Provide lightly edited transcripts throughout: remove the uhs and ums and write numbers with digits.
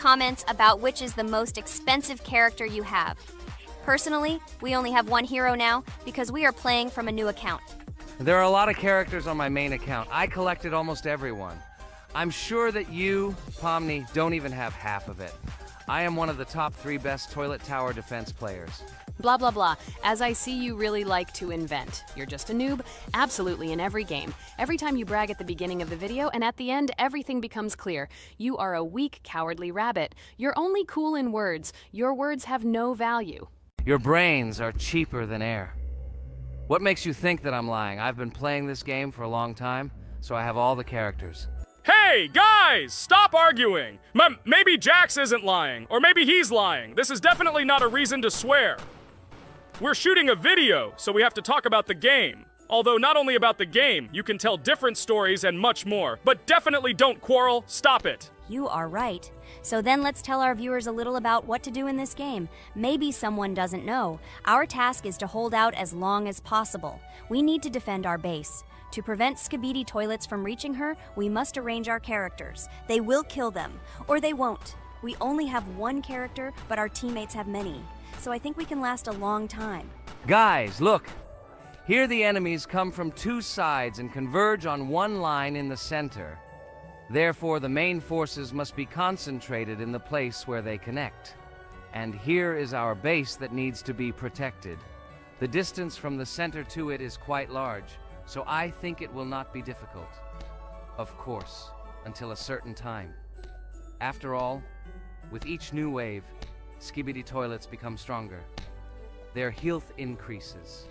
Comments about which is the most expensive character you have. Personally, we only have one hero now because we are playing from a new account. There are a lot of characters on my main account. I collected almost everyone. I'm sure that you, Pomni, don't even have half of it. I am one of the top 3 best toilet tower defense players. Blah, blah, blah. As I see, you really like to invent. You're just a noob, absolutely in every game. Every time you brag at the beginning of the video, and at the end, everything becomes clear. You are a weak, cowardly rabbit. You're only cool in words. Your words have no value. Your brains are cheaper than air. What makes you think that I'm lying? I've been playing this game for a long time, so I have all the characters. Hey, guys! Stop arguing! Maybe Jax isn't lying, or maybe he's lying. This is definitely not a reason to swear. We're shooting a video, so we have to talk about the game. Although not only about the game, you can tell different stories and much more. But definitely don't quarrel. Stop it. You are right. So then let's tell our viewers a little about what to do in this game. Maybe someone doesn't know. Our task is to hold out as long as possible. We need to defend our base. To prevent Skibidi Toilets from reaching her, we must arrange our characters. They will kill them, or they won't. We only have one character, but our teammates have many. So I think we can last a long time. Guys, look! Here the enemies come from 2 sides and converge on one line in the center. Therefore, the main forces must be concentrated in the place where they connect. And here is our base that needs to be protected. The distance from the center to it is quite large, so I think it will not be difficult. Of course, until a certain time. After all, with each new wave, Skibidi Toilets become stronger. Their health increases,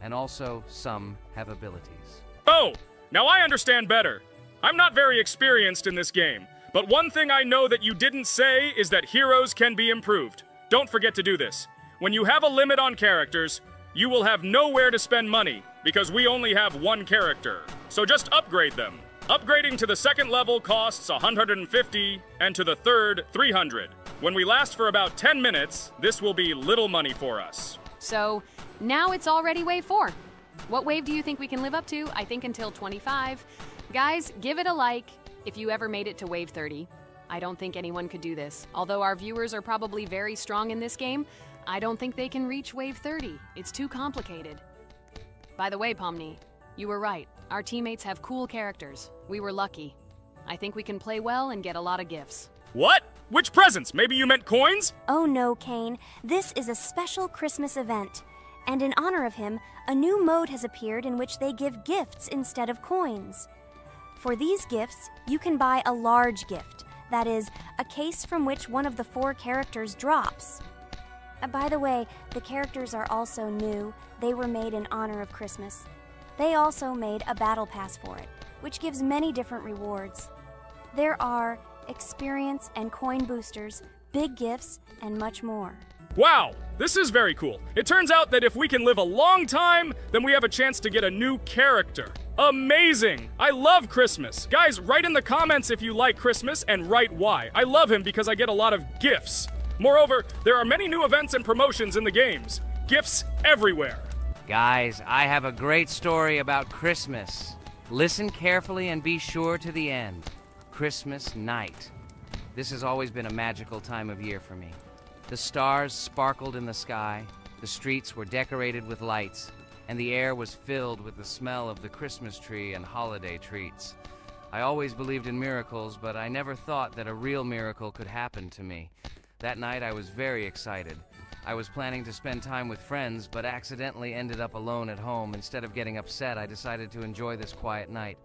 and also some have abilities. Oh, now I understand better. I'm not very experienced in this game, but one thing I know that you didn't say is that heroes can be improved. Don't forget to do this. When you have a limit on characters, you will have nowhere to spend money, because we only have one character. So just upgrade them. Upgrading to the 2nd level costs 150, and to the 3rd, 300. When we last for about 10 minutes, this will be little money for us. So, now it's already wave 4. What wave do you think we can live up to? I think until 25. Guys, give it a like if you ever made it to wave 30. I don't think anyone could do this. Although our viewers are probably very strong in this game, I don't think they can reach wave 30. It's too complicated. By the way, Pomni, you were right. Our teammates have cool characters. We were lucky. I think we can play well and get a lot of gifts. What? Which presents? Maybe you meant coins? Oh no, Kane. This is a special Christmas event. And in honor of him, a new mode has appeared in which they give gifts instead of coins. For these gifts, you can buy a large gift. That is, a case from which one of the 4 characters drops. By the way, the characters are also new. They were made in honor of Christmas. They also made a battle pass for it, which gives many different rewards. There are experience and coin boosters, big gifts, and much more. Wow, this is very cool. It turns out that if we can live a long time, then we have a chance to get a new character. Amazing! I love Christmas. Guys, write in the comments if you like Christmas and write why. I love him because I get a lot of gifts. Moreover, there are many new events and promotions in the games. Gifts everywhere. Guys, I have a great story about Christmas. Listen carefully and be sure to the end. Christmas night. This has always been a magical time of year for me. The stars sparkled in the sky, the streets were decorated with lights, and the air was filled with the smell of the Christmas tree and holiday treats. I always believed in miracles, but I never thought that a real miracle could happen to me. That night I was very excited. I was planning to spend time with friends, but accidentally ended up alone at home. Instead of getting upset, I decided to enjoy this quiet night.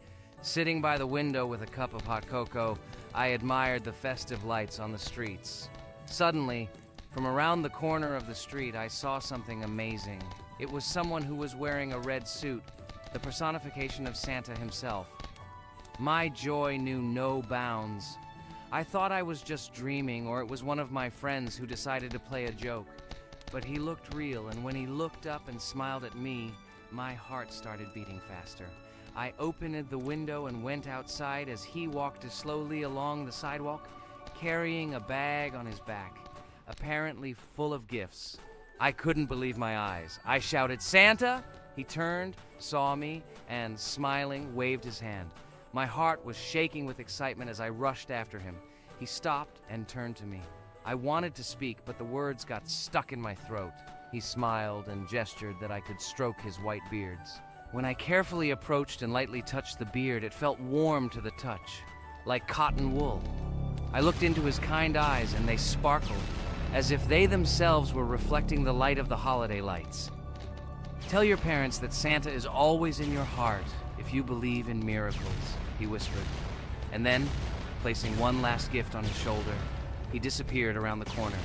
Sitting by the window with a cup of hot cocoa, I admired the festive lights on the streets. Suddenly, from around the corner of the street, I saw something amazing. It was someone who was wearing a red suit, the personification of Santa himself. My joy knew no bounds. I thought I was just dreaming, or it was one of my friends who decided to play a joke. But he looked real, and when he looked up and smiled at me, my heart started beating faster. I opened the window and went outside as he walked slowly along the sidewalk, carrying a bag on his back, apparently full of gifts. I couldn't believe my eyes. I shouted, "Santa!" He turned, saw me, and smiling, waved his hand. My heart was shaking with excitement as I rushed after him. He stopped and turned to me. I wanted to speak, but the words got stuck in my throat. He smiled and gestured that I could stroke his white beards. When I carefully approached and lightly touched the beard, it felt warm to the touch, like cotton wool. I looked into his kind eyes, and they sparkled, as if they themselves were reflecting the light of the holiday lights. Tell your parents that Santa is always in your heart if you believe in miracles, he whispered. And then, placing one last gift on his shoulder, he disappeared around the corner.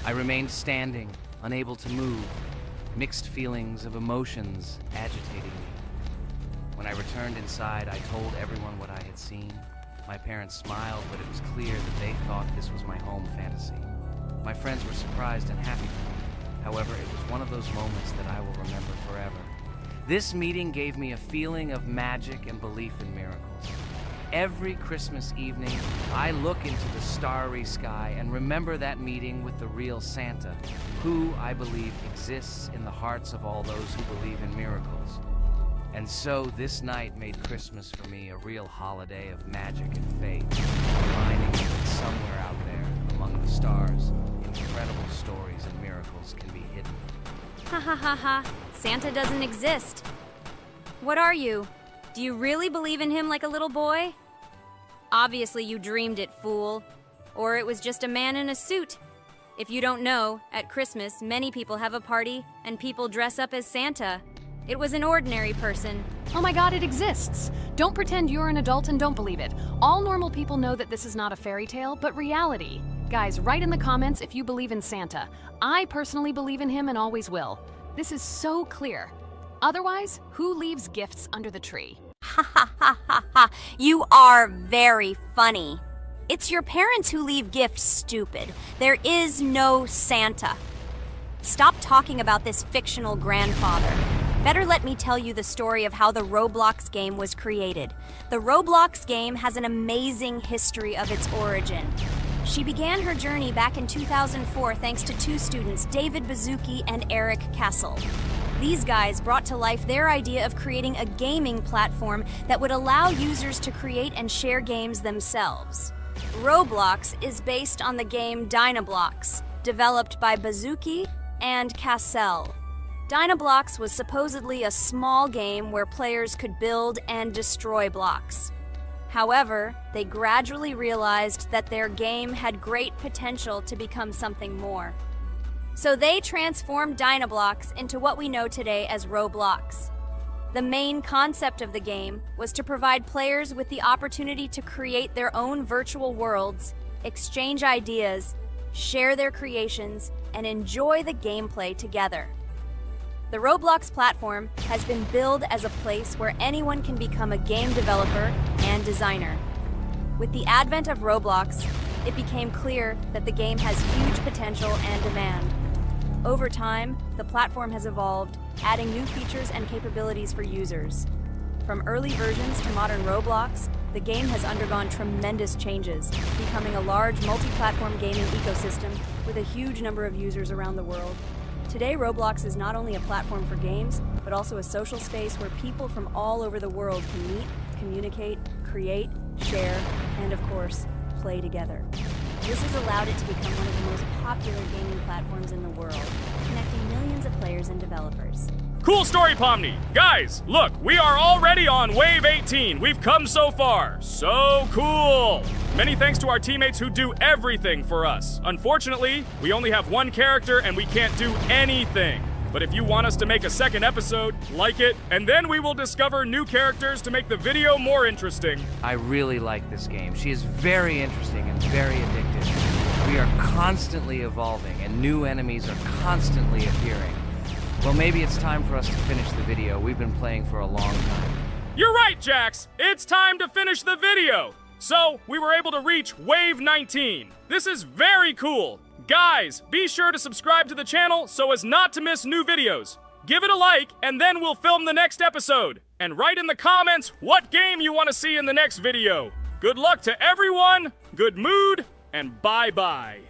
I remained standing, unable to move, mixed feelings of emotions agitating me. When I returned inside, I told everyone what I had seen. My parents smiled, but it was clear that they thought this was my home fantasy. My friends were surprised and happy for me. However, it was one of those moments that I will remember forever. This meeting gave me a feeling of magic and belief in miracles. Every Christmas evening, I look into the starry sky and remember that meeting with the real Santa, who, I believe, exists in the hearts of all those who believe in miracles. And so this night made Christmas for me a real holiday of magic and faith, reminding me that somewhere out there, among the stars, incredible stories and miracles can be hidden. Ha ha ha ha. Santa doesn't exist. What are you? Do you really believe in him like a little boy? Obviously you dreamed it, fool. Or it was just a man in a suit. If you don't know, at Christmas, many people have a party and people dress up as Santa. It was an ordinary person. Oh my god, it exists! Don't pretend you're an adult and don't believe it. All normal people know that this is not a fairy tale, but reality. Guys, write in the comments if you believe in Santa. I personally believe in him and always will. This is so clear. Otherwise, who leaves gifts under the tree? Ha ha ha ha ha. You are very funny. It's your parents who leave gifts, stupid. There is no Santa. Stop talking about this fictional grandfather. Better let me tell you the story of how the Roblox game was created. The Roblox game has an amazing history of its origin. She began her journey back in 2004 thanks to two students, David Bazuki and Eric Castle. These guys brought to life their idea of creating a gaming platform that would allow users to create and share games themselves. Roblox is based on the game Dynablox, developed by Bazuki and Cassell. Dynablox was supposedly a small game where players could build and destroy blocks. However, they gradually realized that their game had great potential to become something more. So they transformed Dynablox into what we know today as Roblox. The main concept of the game was to provide players with the opportunity to create their own virtual worlds, exchange ideas, share their creations, and enjoy the gameplay together. The Roblox platform has been billed as a place where anyone can become a game developer and designer. With the advent of Roblox, it became clear that the game has huge potential and demand. Over time, the platform has evolved, adding new features and capabilities for users. From early versions to modern Roblox, the game has undergone tremendous changes, becoming a large multi-platform gaming ecosystem with a huge number of users around the world. Today, Roblox is not only a platform for games, but also a social space where people from all over the world can meet, communicate, create, share, and of course, play together. This has allowed it to become one of the most popular gaming platforms in the world, connecting millions of players and developers. Cool story, Pomni. Guys, look, we are already on Wave 18. We've come so far. So cool. Many thanks to our teammates who do everything for us. Unfortunately, we only have one character and we can't do anything. But if you want us to make a second episode, like it, and then we will discover new characters to make the video more interesting. I really like this game. She is very interesting and very addictive. We are constantly evolving and new enemies are constantly appearing. Well, maybe it's time for us to finish the video. We've been playing for a long time. You're right, Jax. It's time to finish the video. So, we were able to reach Wave 19. This is very cool. Guys, be sure to subscribe to the channel so as not to miss new videos. Give it a like, and then we'll film the next episode. And write in the comments what game you want to see in the next video. Good luck to everyone, good mood, and bye-bye.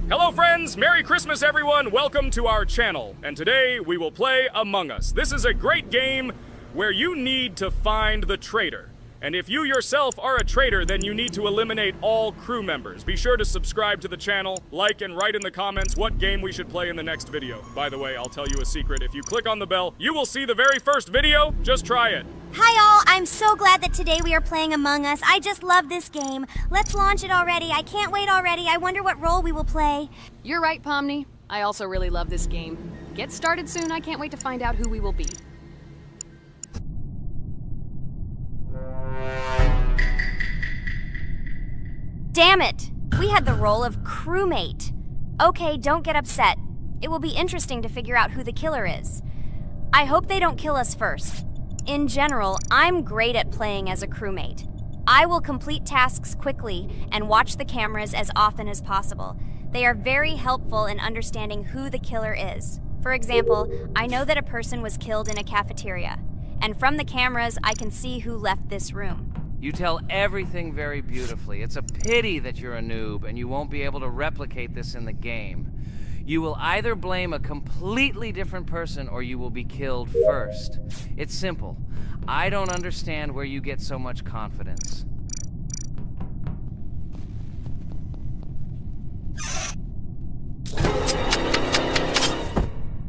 Hello friends, Merry Christmas everyone, welcome to our channel. And today we will play Among Us. This is a great game where you need to find the traitor. And if you yourself are a traitor, then you need to eliminate all crew members. Be sure to subscribe to the channel, like, and write in the comments what game we should play in the next video. By the way, I'll tell you a secret. If you click on the bell, you will see the very first video. Just try it. Hi all, I'm so glad that today we are playing Among Us. I just love this game. Let's launch it already. I can't wait already. I wonder what role we will play. You're right, Pomni. I also really love this game. Get started soon. I can't wait to find out who we will be. Damn it! We had the role of crewmate. Okay, don't get upset. It will be interesting to figure out who the killer is. I hope they don't kill us first. In general, I'm great at playing as a crewmate. I will complete tasks quickly and watch the cameras as often as possible. They are very helpful in understanding who the killer is. For example, I know that a person was killed in a cafeteria, and from the cameras, I can see who left this room. You tell everything very beautifully. It's a pity that you're a noob and you won't be able to replicate this in the game. You will either blame a completely different person or you will be killed first. It's simple. I don't understand where you get so much confidence.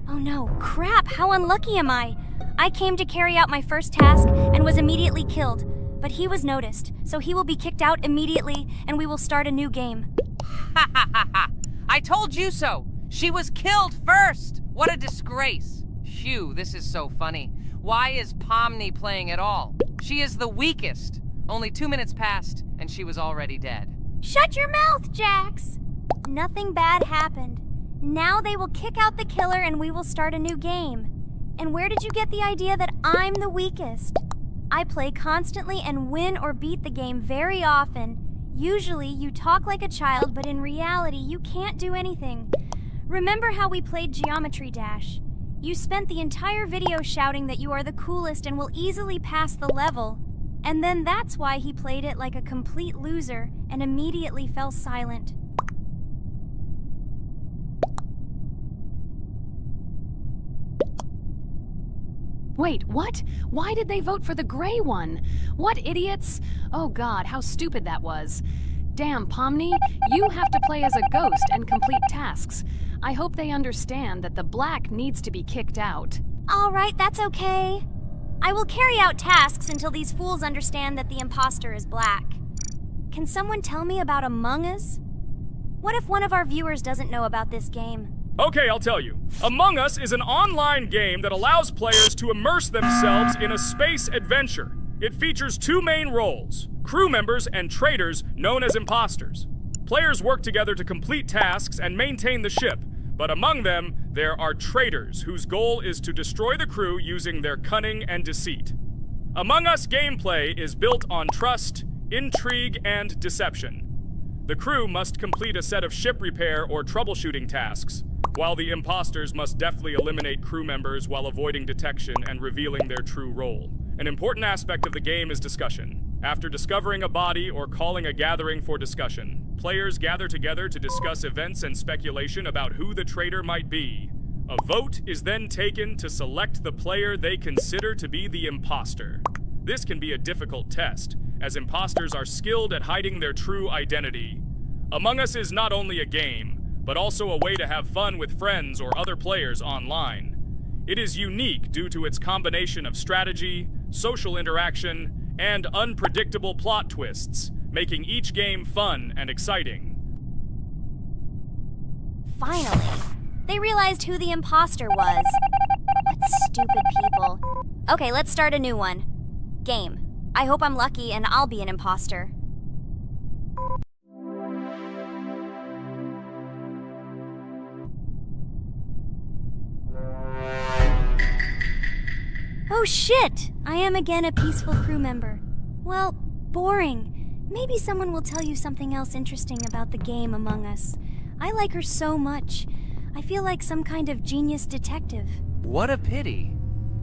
Oh no, crap, how unlucky am I? I came to carry out my first task and was immediately killed. But he was noticed, so he will be kicked out immediately, and we will start a new game. Ha ha ha ha! I told you so! She was killed first! What a disgrace! Phew, this is so funny. Why is Pomni playing at all? She is the weakest. Only 2 minutes passed, and she was already dead. Shut your mouth, Jax! Nothing bad happened. Now they will kick out the killer and we will start a new game. And where did you get the idea that I'm the weakest? I play constantly and win or beat the game very often. Usually, you talk like a child, but in reality, you can't do anything. Remember how we played Geometry Dash? You spent the entire video shouting that you are the coolest and will easily pass the level. And then that's why he played it like a complete loser and immediately fell silent. Wait, what? Why did they vote for the gray one? What idiots? Oh god, how stupid that was. Damn, Pomni, you have to play as a ghost and complete tasks. I hope they understand that the black needs to be kicked out. All right, that's okay. I will carry out tasks until these fools understand that the imposter is black. Can someone tell me about Among Us? What if one of our viewers doesn't know about this game? Okay, I'll tell you. Among Us is an online game that allows players to immerse themselves in a space adventure. It features 2 main roles, crew members and traitors known as imposters. Players work together to complete tasks and maintain the ship, but among them, there are traitors whose goal is to destroy the crew using their cunning and deceit. Among Us gameplay is built on trust, intrigue, and deception. The crew must complete a set of ship repair or troubleshooting tasks, while the imposters must deftly eliminate crew members while avoiding detection and revealing their true role. An important aspect of the game is discussion. After discovering a body or calling a gathering for discussion, players gather together to discuss events and speculation about who the traitor might be. A vote is then taken to select the player they consider to be the imposter. This can be a difficult test, as imposters are skilled at hiding their true identity. Among Us is not only a game, but also a way to have fun with friends or other players online. It is unique due to its combination of strategy, social interaction, and unpredictable plot twists, making each game fun and exciting. Finally, they realized who the imposter was. What stupid people. Okay, let's start a new one. Game. I hope I'm lucky and I'll be an imposter. Oh shit! I am again a peaceful crew member. Well, boring. Maybe someone will tell you something else interesting about the game Among Us. I like her so much. I feel like some kind of genius detective. What a pity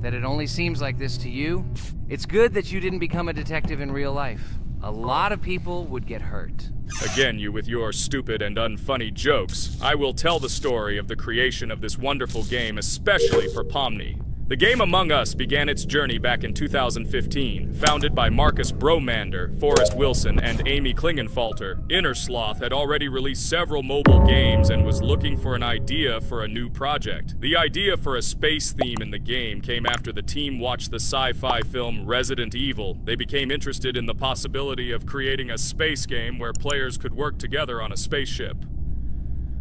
that it only seems like this to you. It's good that you didn't become a detective in real life. A lot of people would get hurt. Again, you with your stupid and unfunny jokes. I will tell the story of the creation of this wonderful game, especially for Pomni. The game Among Us began its journey back in 2015. Founded by Marcus Bromander, Forrest Wilson, and Amy Klingenfalter, Innersloth had already released several mobile games and was looking for an idea for a new project. The idea for a space theme in the game came after the team watched the sci-fi film Resident Evil. They became interested in the possibility of creating a space game where players could work together on a spaceship.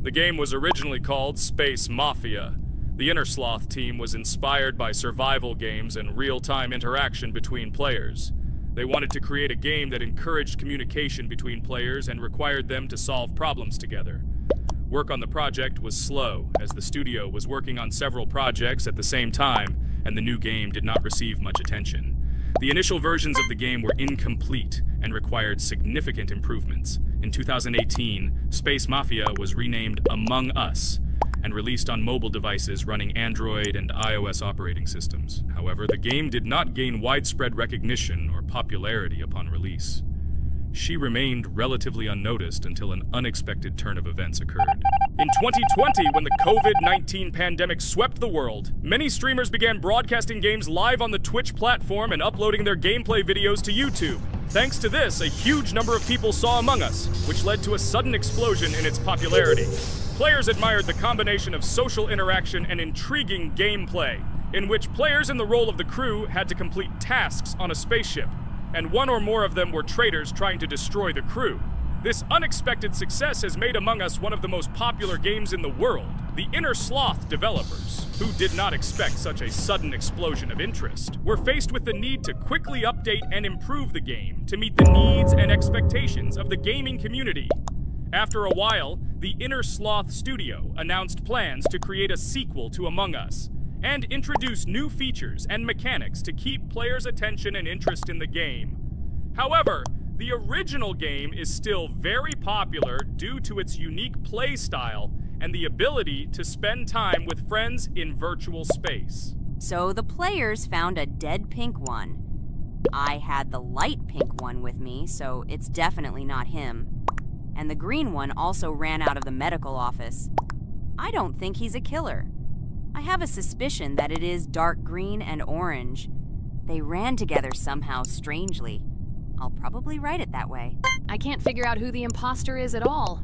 The game was originally called Space Mafia. The Innersloth team was inspired by survival games and real-time interaction between players. They wanted to create a game that encouraged communication between players and required them to solve problems together. Work on the project was slow, as the studio was working on several projects at the same time, and the new game did not receive much attention. The initial versions of the game were incomplete and required significant improvements. In 2018, Space Mafia was renamed Among Us and released on mobile devices running Android and iOS operating systems. However, the game did not gain widespread recognition or popularity upon release. She remained relatively unnoticed until an unexpected turn of events occurred. In 2020, when the COVID-19 pandemic swept the world, many streamers began broadcasting games live on the Twitch platform and uploading their gameplay videos to YouTube. Thanks to this, a huge number of people saw Among Us, which led to a sudden explosion in its popularity. Players admired the combination of social interaction and intriguing gameplay, in which players in the role of the crew had to complete tasks on a spaceship, and one or more of them were traitors trying to destroy the crew. This unexpected success has made Among Us one of the most popular games in the world. The Innersloth developers, who did not expect such a sudden explosion of interest, were faced with the need to quickly update and improve the game to meet the needs and expectations of the gaming community. After a while, the Innersloth studio announced plans to create a sequel to Among Us and introduce new features and mechanics to keep players' attention and interest in the game. However, the original game is still very popular due to its unique play style and the ability to spend time with friends in virtual space. So the players found a dead pink one. I had the light pink one with me, so it's definitely not him. And the green one also ran out of the medical office. I don't think he's a killer. I have a suspicion that it is dark green and orange. They ran together somehow strangely. I'll probably write it that way. I can't figure out who the imposter is at all.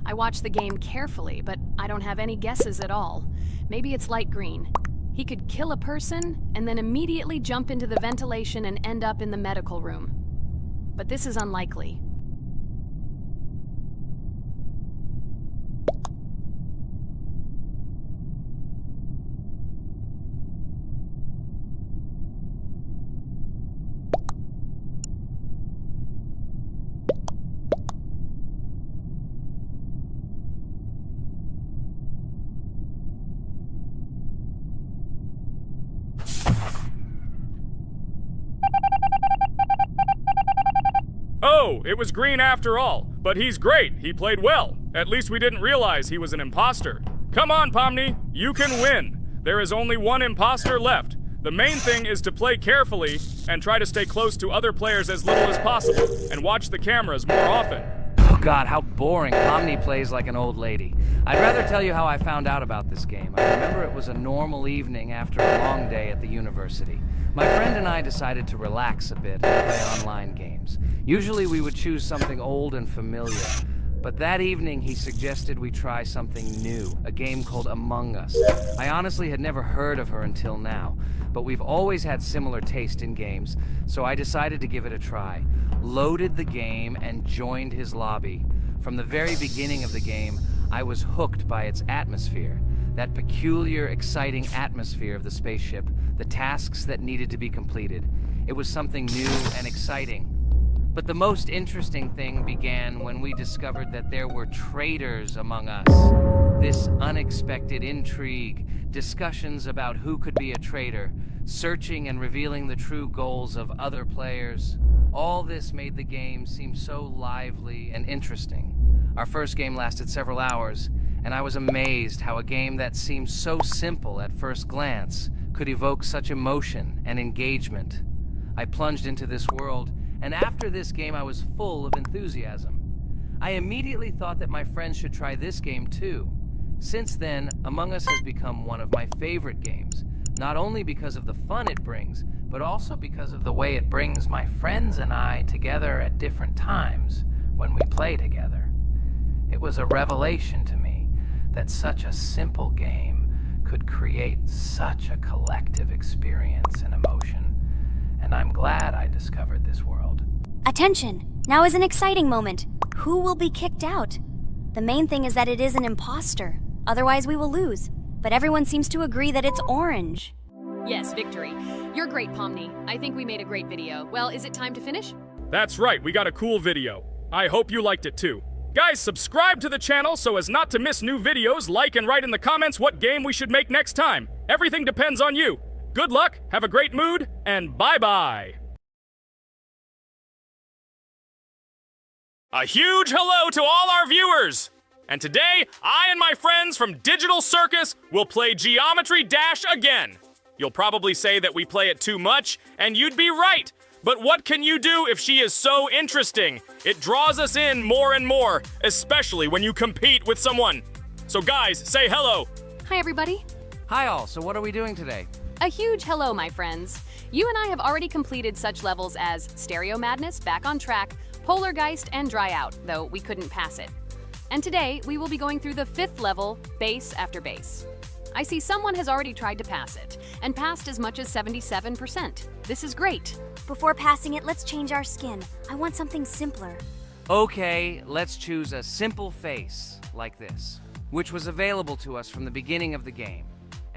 I watched the game carefully, but I don't have any guesses at all. Maybe it's light green. He could kill a person and then immediately jump into the ventilation and end up in the medical room. But this is unlikely. Oh, it was green after all. But he's great. He played well. At least we didn't realize he was an imposter. Come on, Pomni. You can win. There is only one imposter left. The main thing is to play carefully and try to stay close to other players as little as possible and watch the cameras more often. Oh God, how boring. Pomni plays like an old lady. I'd rather tell you how I found out about this game. I remember it was a normal evening after a long day at the university. My friend and I decided to relax a bit and play online games. Usually we would choose something old and familiar, but that evening he suggested we try something new, a game called Among Us. I honestly had never heard of her until now, but we've always had similar taste in games, so I decided to give it a try. Loaded the game and joined his lobby. From the very beginning of the game, I was hooked by its atmosphere. That peculiar, exciting atmosphere of the spaceship, the tasks that needed to be completed. It was something new and exciting. But the most interesting thing began when we discovered that there were traitors among us. This unexpected intrigue, discussions about who could be a traitor, searching and revealing the true goals of other players. All this made the game seem so lively and interesting. Our first game lasted several hours, and I was amazed how a game that seemed so simple at first glance could evoke such emotion and engagement. I plunged into this world, and after this game I was full of enthusiasm. I immediately thought that my friends should try this game too. Since then, Among Us has become one of my favorite games. Not only because of the fun it brings, but also because of the way it brings my friends and I together at different times when we play together. It was a revelation to me that such a simple game could create such a collective experience and emotion, and I'm glad I discovered this world. Attention! Now is an exciting moment. Who will be kicked out? The main thing is that it is an imposter. Otherwise, we will lose. But everyone seems to agree that it's orange. Yes, victory. You're great, Pomni. I think we made a great video. Well, is it time to finish? That's right, we got a cool video. I hope you liked it too. Guys, subscribe to the channel so as not to miss new videos, like and write in the comments what game we should make next time. Everything depends on you. Good luck, have a great mood, and bye-bye. A huge hello to all our viewers! And today, I and my friends from Digital Circus will play Geometry Dash again. You'll probably say that we play it too much, and you'd be right. But what can you do if she is so interesting? It draws us in more and more, especially when you compete with someone. So guys, say hello. Hi, everybody. Hi all, so what are we doing today? A huge hello, my friends. You and I have already completed such levels as Stereo Madness, Back on Track, Polargeist, and Dry Out, though we couldn't pass it. And today, we will be going through the 5th level, Base After Base. I see someone has already tried to pass it, and passed as much as 77%. This is great. Before passing it, let's change our skin. I want something simpler. Okay, let's choose a simple face, like this, which was available to us from the beginning of the game.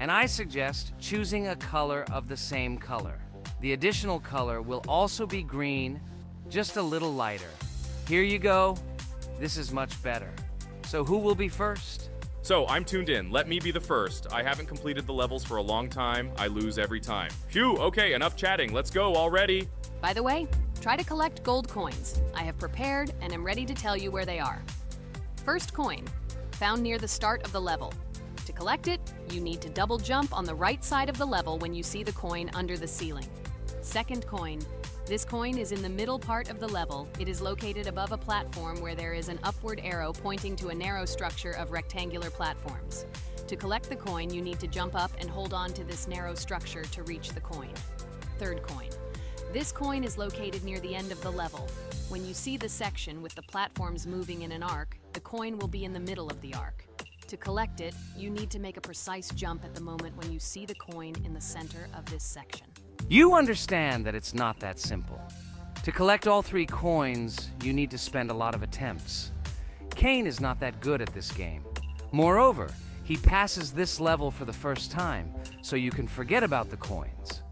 And I suggest choosing a color of the same color. The additional color will also be green, just a little lighter. Here you go. This is much better. So who will be first? So, I'm tuned in. Let me be the first. I haven't completed the levels for a long time. I lose every time. Phew, okay, enough chatting. Let's go already. By the way, try to collect gold coins. I have prepared and am ready to tell you where they are. First coin, found near the start of the level. To collect it, you need to double jump on the right side of the level when you see the coin under the ceiling. Second coin. This coin is in the middle part of the level. It is located above a platform where there is an upward arrow pointing to a narrow structure of rectangular platforms. To collect the coin, you need to jump up and hold on to this narrow structure to reach the coin. Third coin. This coin is located near the end of the level. When you see the section with the platforms moving in an arc, the coin will be in the middle of the arc. To collect it, you need to make a precise jump at the moment when you see the coin in the center of this section. You understand that it's not that simple. To collect all 3 coins, you need to spend a lot of attempts. Kane is not that good at this game. Moreover, he passes this level for the first time, so you can forget about the coins.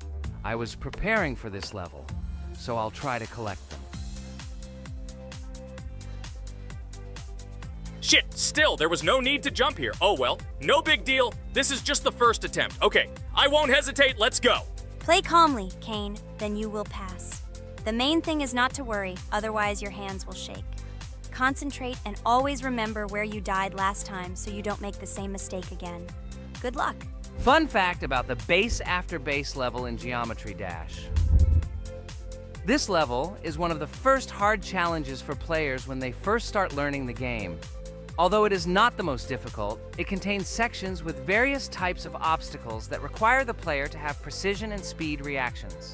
I was preparing for this level, so I'll try to collect them. Shit, still, there was no need to jump here. Oh well, no big deal. This is just the first attempt. Okay, I won't hesitate, let's go. Play calmly, Kane, then you will pass. The main thing is not to worry, otherwise your hands will shake. Concentrate and always remember where you died last time so you don't make the same mistake again. Good luck. Fun fact about the Base After Base level in Geometry Dash. This level is one of the first hard challenges for players when they first start learning the game. Although it is not the most difficult, it contains sections with various types of obstacles that require the player to have precision and speed reactions.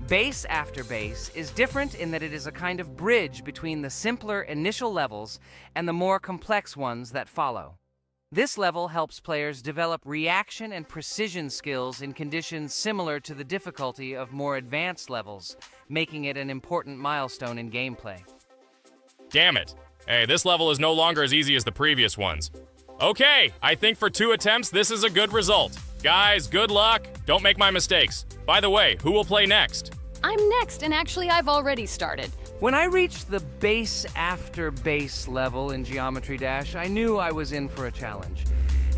Base After Base is different in that it is a kind of bridge between the simpler initial levels and the more complex ones that follow. This level helps players develop reaction and precision skills in conditions similar to the difficulty of more advanced levels, making it an important milestone in gameplay. Damn it. Hey, this level is no longer as easy as the previous ones. Okay, I think for 2 attempts, this is a good result. Guys, good luck. Don't make my mistakes. By the way, who will play next? I'm next, and actually I've already started. When I reached the Base After Base level in Geometry Dash, I knew I was in for a challenge.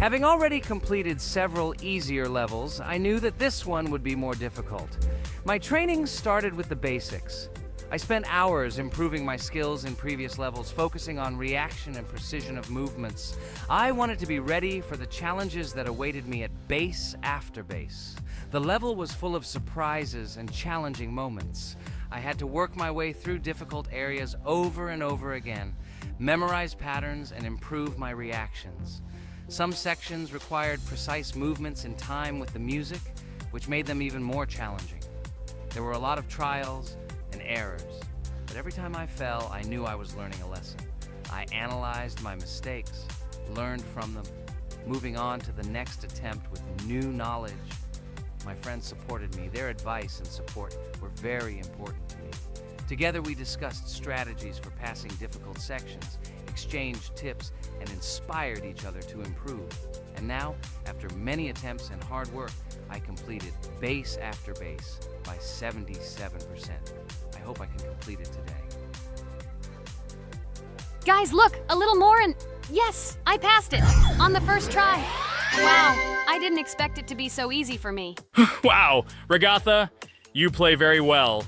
Having already completed several easier levels, I knew that this one would be more difficult. My training started with the basics. I spent hours improving my skills in previous levels, focusing on reaction and precision of movements. I wanted to be ready for the challenges that awaited me at Base After Base. The level was full of surprises and challenging moments. I had to work my way through difficult areas over and over again, memorize patterns, and improve my reactions. Some sections required precise movements in time with the music, which made them even more challenging. There were a lot of trials and errors, but every time I fell, I knew I was learning a lesson. I analyzed my mistakes, learned from them, moving on to the next attempt with new knowledge. My friends supported me. Their advice and support were very important to me. Together we discussed strategies for passing difficult sections, exchanged tips, and inspired each other to improve. And now, after many attempts and hard work, I completed base after base by 77%. I hope I can complete it today. Guys, look, a little more and yes, I passed it on the first try. Wow, I didn't expect it to be so easy for me. Wow, Regatha, you play very well.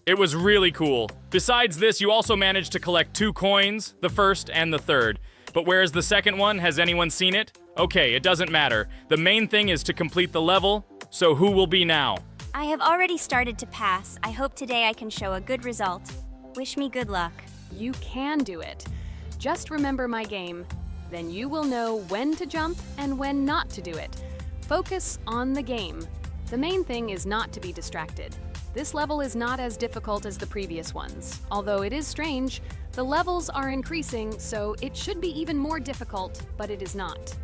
It was really cool. Besides this, you also managed to collect 2 coins, the first and the third. But where's the second one? Has anyone seen it? Okay, it doesn't matter. The main thing is to complete the level, so who will be now? I have already started to pass. I hope today I can show a good result. Wish me good luck. You can do it. Just remember my game. Then you will know when to jump and when not to do it. Focus on the game. The main thing is not to be distracted. This level is not as difficult as the previous ones. Although it is strange, the levels are increasing, so it should be even more difficult, but it is not.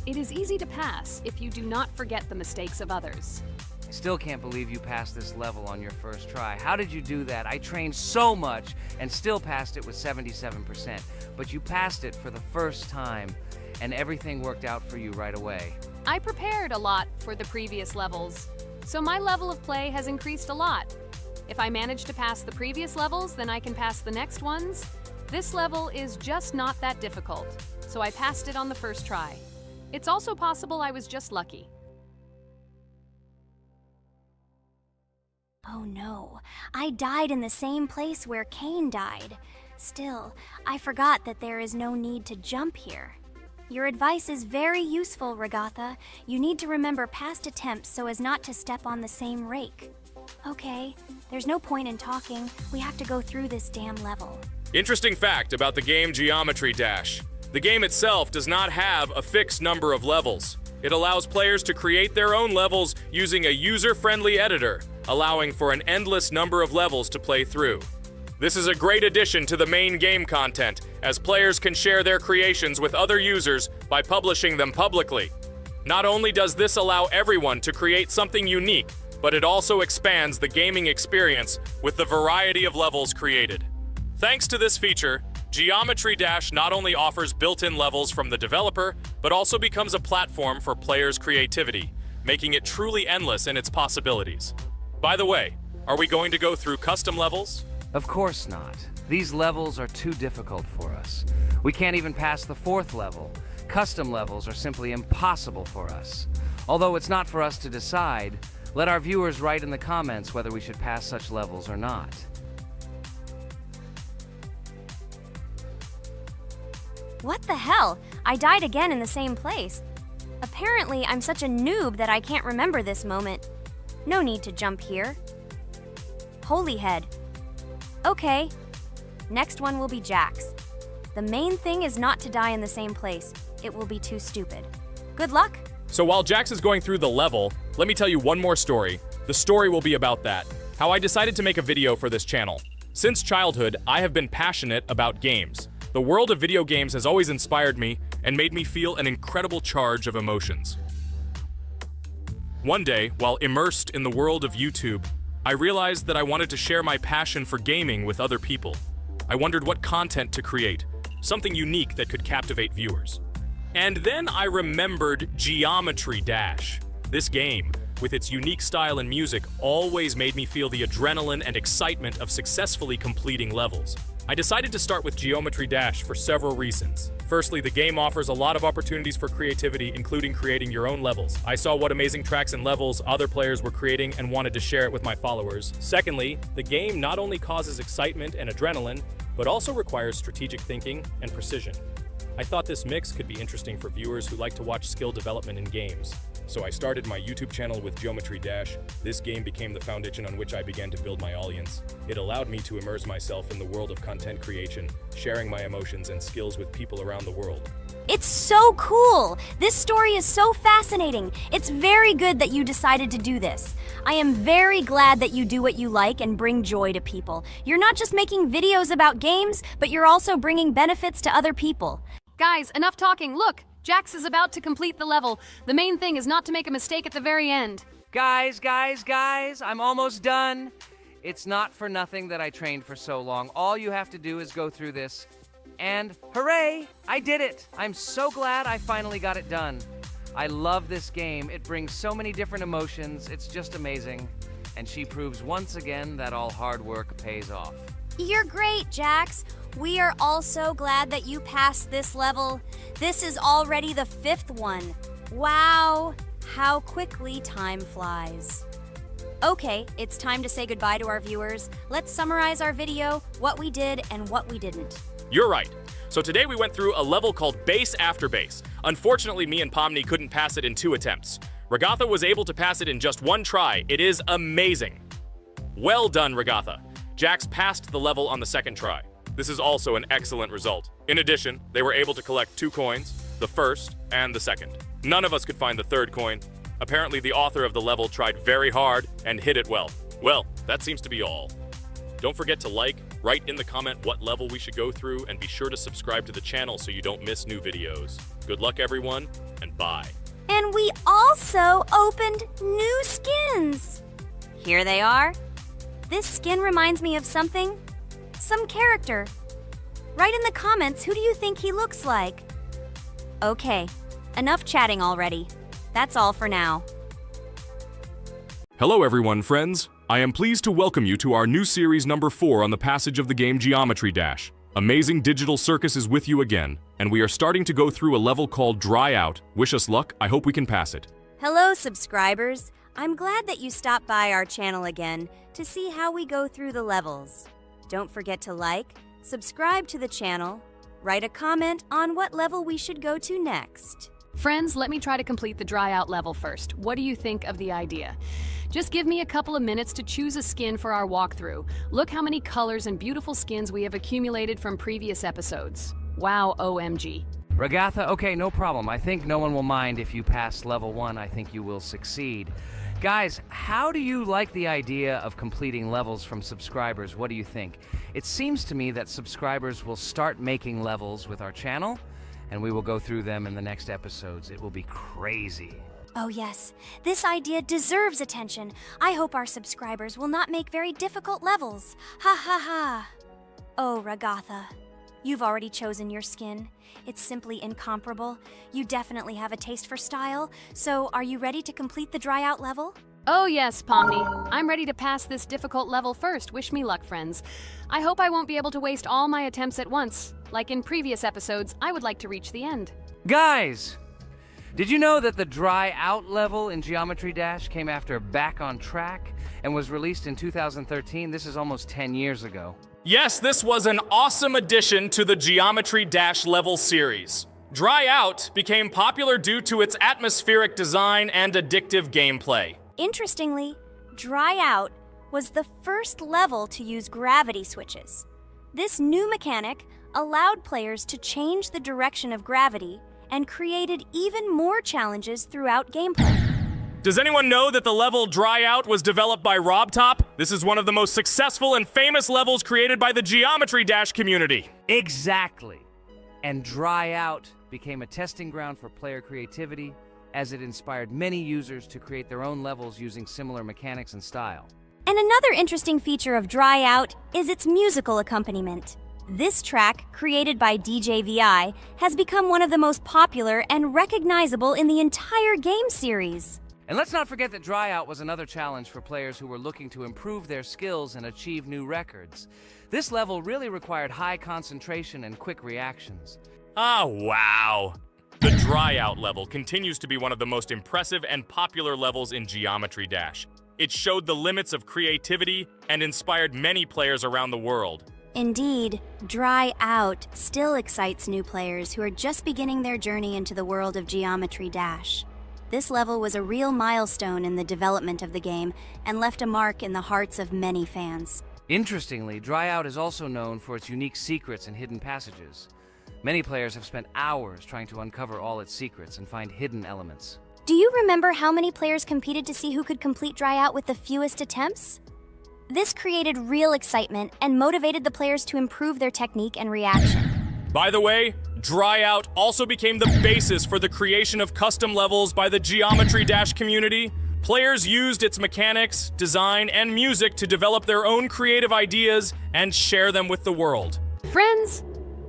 It is easy to pass if you do not forget the mistakes of others. I still can't believe you passed this level on your first try. How did you do that? I trained so much and still passed it with 77%. But you passed it for the first time, and everything worked out for you right away. I prepared a lot for the previous levels, so my level of play has increased a lot. If I manage to pass the previous levels, then I can pass the next ones. This level is just not that difficult, so I passed it on the first try. It's also possible I was just lucky. Oh no, I died in the same place where Cain died. Still, I forgot that there is no need to jump here. Your advice is very useful, Regatha. You need to remember past attempts so as not to step on the same rake. Okay, there's no point in talking. We have to go through this damn level. Interesting fact about the game Geometry Dash. The game itself does not have a fixed number of levels. It allows players to create their own levels using a user-friendly editor, allowing for an endless number of levels to play through. This is a great addition to the main game content, as players can share their creations with other users by publishing them publicly. Not only does this allow everyone to create something unique, but it also expands the gaming experience with the variety of levels created. Thanks to this feature, Geometry Dash not only offers built-in levels from the developer, but also becomes a platform for players' creativity, making it truly endless in its possibilities. By the way, are we going to go through custom levels? Of course not. These levels are too difficult for us. We can't even pass the 4th level. Custom levels are simply impossible for us. Although it's not for us to decide, let our viewers write in the comments whether we should pass such levels or not. What the hell? I died again in the same place. Apparently, I'm such a noob that I can't remember this moment. No need to jump here. Holy head. Okay. Next one will be Jax. The main thing is not to die in the same place. It will be too stupid. Good luck. So while Jax is going through the level, let me tell you one more story. The story will be about that. How I decided to make a video for this channel. Since childhood, I have been passionate about games. The world of video games has always inspired me and made me feel an incredible charge of emotions. One day, while immersed in the world of YouTube, I realized that I wanted to share my passion for gaming with other people. I wondered what content to create, something unique that could captivate viewers. And then I remembered Geometry Dash. This game, with its unique style and music, always made me feel the adrenaline and excitement of successfully completing levels. I decided to start with Geometry Dash for several reasons. Firstly, the game offers a lot of opportunities for creativity, including creating your own levels. I saw what amazing tracks and levels other players were creating and wanted to share it with my followers. Secondly, the game not only causes excitement and adrenaline, but also requires strategic thinking and precision. I thought this mix could be interesting for viewers who like to watch skill development in games. So I started my YouTube channel with Geometry Dash. This game became the foundation on which I began to build my audience. It allowed me to immerse myself in the world of content creation, sharing my emotions and skills with people around the world. It's so cool! This story is so fascinating. It's very good that you decided to do this. I am very glad that you do what you like and bring joy to people. You're not just making videos about games, but you're also bringing benefits to other people. Guys, enough talking. Look, Jax is about to complete the level. The main thing is not to make a mistake at the very end. Guys, I'm almost done. It's not for nothing that I trained for so long. All you have to do is go through this. And hooray, I did it! I'm so glad I finally got it done. I love this game. It brings so many different emotions. It's just amazing. And she proves once again that all hard work pays off. You're great, Jax. We are all so glad that you passed this level. This is already the 5th one. Wow, how quickly time flies. Okay, it's time to say goodbye to our viewers. Let's summarize our video, what we did and what we didn't. You're right. So today we went through a level called Base After Base. Unfortunately, me and Pomni couldn't pass it in 2 attempts. Ragatha was able to pass it in just 1 try. It is amazing. Well done, Ragatha. Jax passed the level on the 2nd try. This is also an excellent result. In addition, they were able to collect 2 coins, the 1st and the 2nd. None of us could find the 3rd coin. Apparently, the author of the level tried very hard and hit it well. Well, that seems to be all. Don't forget to like, write in the comment what level we should go through, and be sure to subscribe to the channel so you don't miss new videos. Good luck, everyone, and bye. And we also opened new skins. Here they are. This skin reminds me of something. Some character. Write in the comments, who do you think he looks like? Okay, enough chatting already. That's all for now. Hello everyone, friends. I am pleased to welcome you to our new series number 4 on the passage of the game Geometry Dash. Amazing Digital Circus is with you again, and we are starting to go through a level called Dry Out. Wish us luck, I hope we can pass it. Hello, subscribers. I'm glad that you stopped by our channel again to see how we go through the levels. Don't forget to like, subscribe to the channel, write a comment on what level we should go to next. Friends, let me try to complete the dry out level first. What do you think of the idea? Just give me a couple of minutes to choose a skin for our walkthrough. Look how many colors and beautiful skins we have accumulated from previous episodes. Wow, OMG. Ragatha, okay, no problem. I think no one will mind if you pass level 1. I think you will succeed. Guys, how do you like the idea of completing levels from subscribers? What do you think? It seems to me that subscribers will start making levels with our channel, and we will go through them in the next episodes. It will be crazy. Oh yes, this idea deserves attention. I hope our subscribers will not make very difficult levels. Ha ha ha. Oh, Ragatha, you've already chosen your skin. It's simply incomparable. You definitely have a taste for style. So, are you ready to complete the dry out level? Oh yes, Pomni. I'm ready to pass this difficult level first. Wish me luck, friends. I hope I won't be able to waste all my attempts at once. Like in previous episodes, I would like to reach the end. Guys! Did you know that the Dry Out level in Geometry Dash came after Back on Track and was released in 2013? This is almost 10 years ago. Yes, this was an awesome addition to the Geometry Dash level series. Dry Out became popular due to its atmospheric design and addictive gameplay. Interestingly, Dry Out was the first level to use gravity switches. This new mechanic allowed players to change the direction of gravity and created even more challenges throughout gameplay. Does anyone know that the level Dry Out was developed by RobTop? This is one of the most successful and famous levels created by the Geometry Dash community. Exactly. And Dry Out became a testing ground for player creativity, as it inspired many users to create their own levels using similar mechanics and style. And another interesting feature of Dry Out is its musical accompaniment. This track, created by DJ VI, has become one of the most popular and recognizable in the entire game series. And let's not forget that Dry Out was another challenge for players who were looking to improve their skills and achieve new records. This level really required high concentration and quick reactions. Oh, wow. The Dry Out level continues to be one of the most impressive and popular levels in Geometry Dash. It showed the limits of creativity and inspired many players around the world. Indeed, Dry Out still excites new players who are just beginning their journey into the world of Geometry Dash. This level was a real milestone in the development of the game and left a mark in the hearts of many fans. Interestingly, Dryout is also known for its unique secrets and hidden passages. Many players have spent hours trying to uncover all its secrets and find hidden elements. Do you remember how many players competed to see who could complete Dryout with the fewest attempts? This created real excitement and motivated the players to improve their technique and reaction. By the way, Dryout also became the basis for the creation of custom levels by the Geometry Dash community. Players used its mechanics, design, and music to develop their own creative ideas and share them with the world. Friends,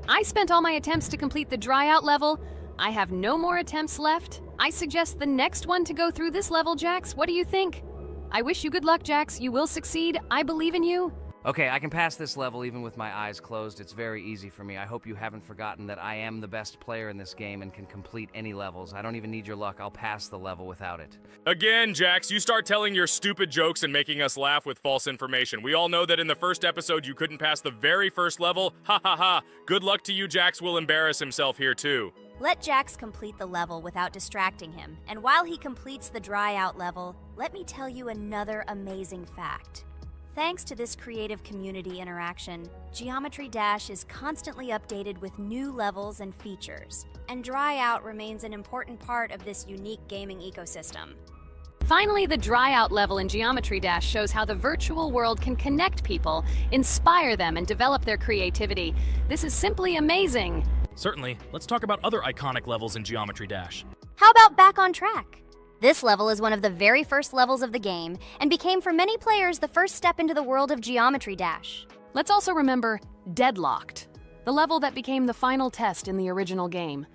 I spent all my attempts to complete the Dryout level. I have no more attempts left. I suggest the next one to go through this level, Jax. What do you think? I wish you good luck, Jax. You will succeed. I believe in you. Okay, I can pass this level even with my eyes closed. It's very easy for me. I hope you haven't forgotten that I am the best player in this game and can complete any levels. I don't even need your luck. I'll pass the level without it. Again, Jax, you start telling your stupid jokes and making us laugh with false information. We all know that in the first episode you couldn't pass the very first level. Ha ha ha. Good luck to you, Jax will embarrass himself here too. Let Jax complete the level without distracting him. And while he completes the Dryout level, let me tell you another amazing fact. Thanks to this creative community interaction, Geometry Dash is constantly updated with new levels and features, and Dryout remains an important part of this unique gaming ecosystem. Finally, the Dryout level in Geometry Dash shows how the virtual world can connect people, inspire them, and develop their creativity. This is simply amazing. Certainly. Let's talk about other iconic levels in Geometry Dash. How about Back on Track? This level is one of the very first levels of the game and became for many players the first step into the world of Geometry Dash. Let's also remember Deadlocked, the level that became the final test in the original game.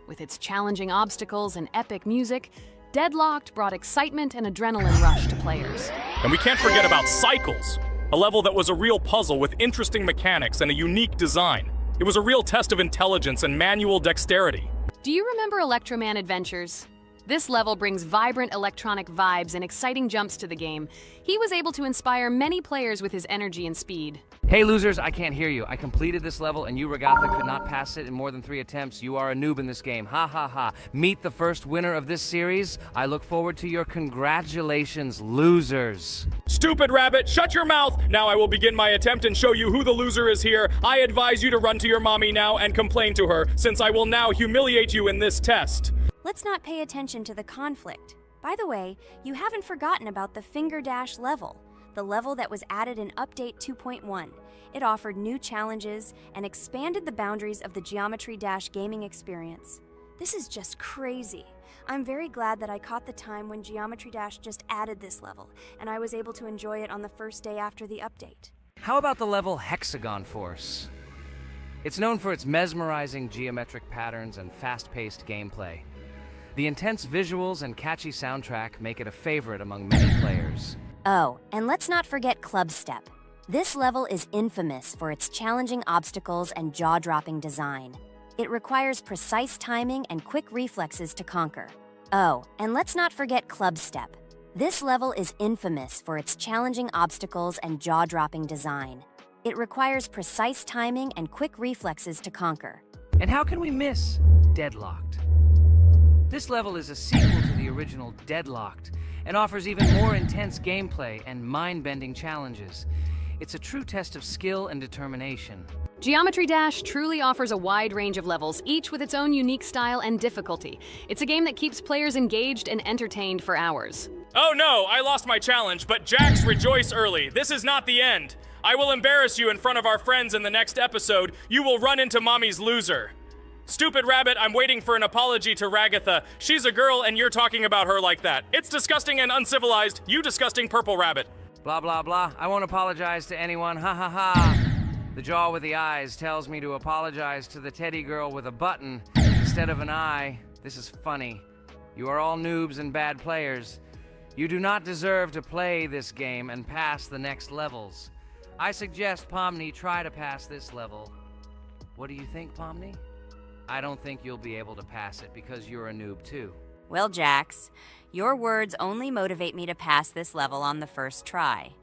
With its challenging obstacles and epic music, Deadlocked brought excitement and adrenaline rush to players. And we can't forget about Cycles, a level that was a real puzzle with interesting mechanics and a unique design. It was a real test of intelligence and manual dexterity. Do you remember Electroman Adventures? This level brings vibrant electronic vibes and exciting jumps to the game. He was able to inspire many players with his energy and speed. Hey losers, I can't hear you. I completed this level and you, Regatha, could not pass it in more than 3 attempts. You are a noob in this game. Ha ha ha. Meet the first winner of this series. I look forward to your congratulations, losers. Stupid rabbit, shut your mouth! Now I will begin my attempt and show you who the loser is here. I advise you to run to your mommy now and complain to her, since I will now humiliate you in this test. Let's not pay attention to the conflict. By the way, you haven't forgotten about the Finger Dash level, the level that was added in Update 2.1. It offered new challenges and expanded the boundaries of the Geometry Dash gaming experience. This is just crazy. I'm very glad that I caught the time when Geometry Dash just added this level, and I was able to enjoy it on the first day after the update. How about the level Hexagon Force? It's known for its mesmerizing geometric patterns and fast-paced gameplay. The intense visuals and catchy soundtrack make it a favorite among many players. Oh, and let's not forget Club Step. This level is infamous for its challenging obstacles and jaw-dropping design. It requires precise timing and quick reflexes to conquer. Oh, and let's not forget Club Step. This level is infamous for its challenging obstacles and jaw-dropping design. It requires precise timing and quick reflexes to conquer. And how can we miss Deadlocked? This level is a sequel to the original Deadlocked and offers even more intense gameplay and mind-bending challenges. It's a true test of skill and determination. Geometry Dash truly offers a wide range of levels, each with its own unique style and difficulty. It's a game that keeps players engaged and entertained for hours. Oh no, I lost my challenge, but Jax, rejoice early. This is not the end. I will embarrass you in front of our friends in the next episode. You will run into mommy's loser. Stupid rabbit, I'm waiting for an apology to Ragatha. She's a girl and you're talking about her like that. It's disgusting and uncivilized, you disgusting purple rabbit. Blah, blah, blah. I won't apologize to anyone. Ha ha ha. The jaw with the eyes tells me to apologize to the teddy girl with a button instead of an eye. This is funny. You are all noobs and bad players. You do not deserve to play this game and pass the next levels. I suggest Pomni try to pass this level. What do you think, Pomni? I don't think you'll be able to pass it because you're a noob too. Well, Jax, your words only motivate me to pass this level on the first try,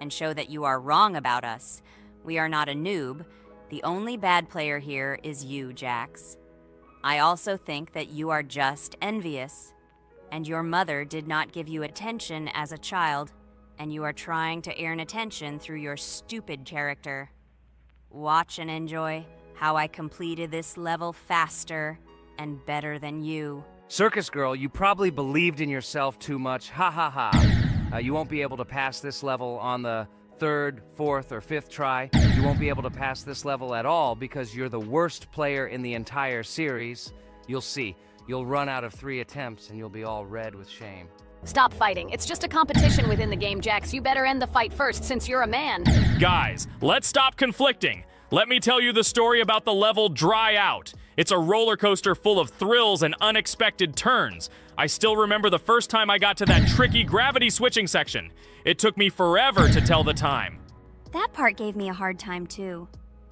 and show that you are wrong about us. We are not a noob. The only bad player here is you, Jax. I also think that you are just envious, and your mother did not give you attention as a child, and you are trying to earn attention through your stupid character. Watch and enjoy how I completed this level faster and better than you. Circus girl, you probably believed in yourself too much. Ha ha ha. You won't be able to pass this level on the 3rd, 4th, or 5th try. You won't be able to pass this level at all because you're the worst player in the entire series. You'll see. You'll run out of 3 attempts and you'll be all red with shame. Stop fighting. It's just a competition within the game, Jax. You better end the fight first since you're a man. Guys, let's stop conflicting. Let me tell you the story about the level Dry Out. It's a roller coaster full of thrills and unexpected turns. I still remember the first time I got to that tricky gravity switching section. It took me forever to tell the time. That part gave me a hard time too.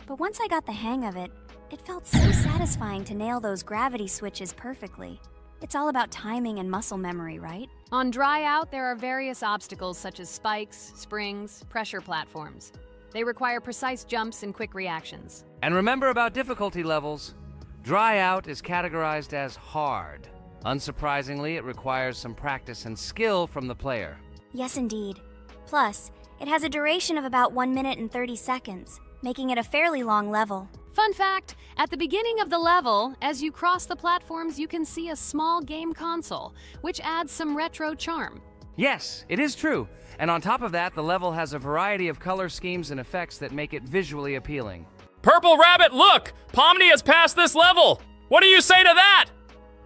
But once I got the hang of it, it felt so satisfying to nail those gravity switches perfectly. It's all about timing and muscle memory, right? On Dry Out, there are various obstacles such as spikes, springs, pressure platforms. They require precise jumps and quick reactions. And remember about difficulty levels. Dry Out is categorized as hard. Unsurprisingly, it requires some practice and skill from the player. Yes, indeed. Plus, it has a duration of about 1 minute and 30 seconds, making it a fairly long level. Fun fact, at the beginning of the level, as you cross the platforms, you can see a small game console, which adds some retro charm. Yes, it is true. And on top of that, the level has a variety of color schemes and effects that make it visually appealing. Purple Rabbit, look! Pomni has passed this level! What do you say to that?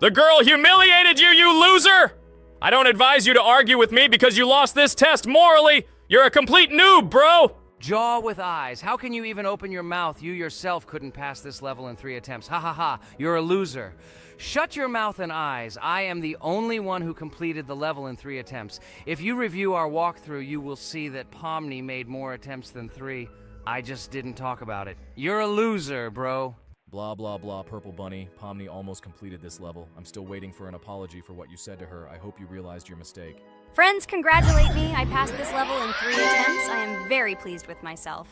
The girl humiliated you, you loser! I don't advise you to argue with me because you lost this test morally. You're a complete noob, bro! Jaw with eyes. How can you even open your mouth? You yourself couldn't pass this level in 3 attempts. Ha ha ha. You're a loser. Shut your mouth and eyes. I am the only one who completed the level in 3 attempts. If you review our walkthrough, you will see that Pomni made more attempts than 3. I just didn't talk about it. You're a loser, bro. Blah, blah, blah, Purple Bunny. Pomni almost completed this level. I'm still waiting for an apology for what you said to her. I hope you realized your mistake. Friends, congratulate me. I passed this level in 3 attempts. I am very pleased with myself.